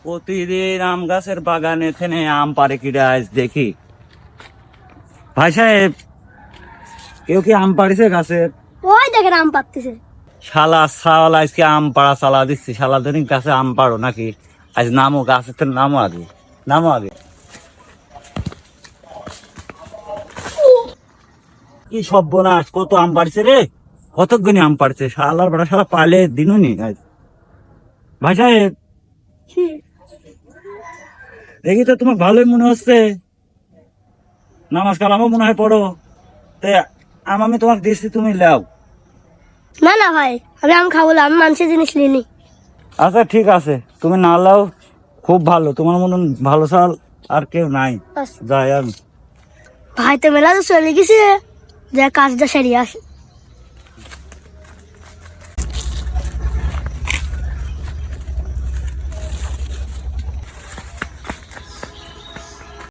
প্রতিদিন আম গাছের বাগানে থেনে আম পারে কিরা আজ দেখি। ভাই সাহেব, কেউ কি আম পাড়িছে গাছের? ওই দেখেন আম পাকতেছে। শালা শাল আজকে আম পাড়া চালা দিচ্ছি। শালা ধরিন গাছে আম পাড়ো নাকি? আজ নামো গাছের থেকে, নামো আগে, নামো আগে। কি সর্বনাশ, কত আম পাড়ছে রে, কতগুনি আম পাড়ছে। শালার বড় শালা পালে দিনও নি আজ। ভাই সাহেব, দেখি তো তোমার ভালোই মনে হচ্ছে, নামাজ কালামও মনে হয় পড়ো। তে আম আমি তোমাকে দিচ্ছি, তুমি লাও। না না ভাই, আমি আম খাবো না, আমি মানুষের জিনিস নিইনি। আচ্ছা ঠিক আছে, তুমি না লাও, খুব ভালো। তোমার মতন ভালো চাল আর কেউ নাই। যাই আমি। ভাই তো মেলা তো চলে গেছে, যে কাজটা সেরিয়ে আসে।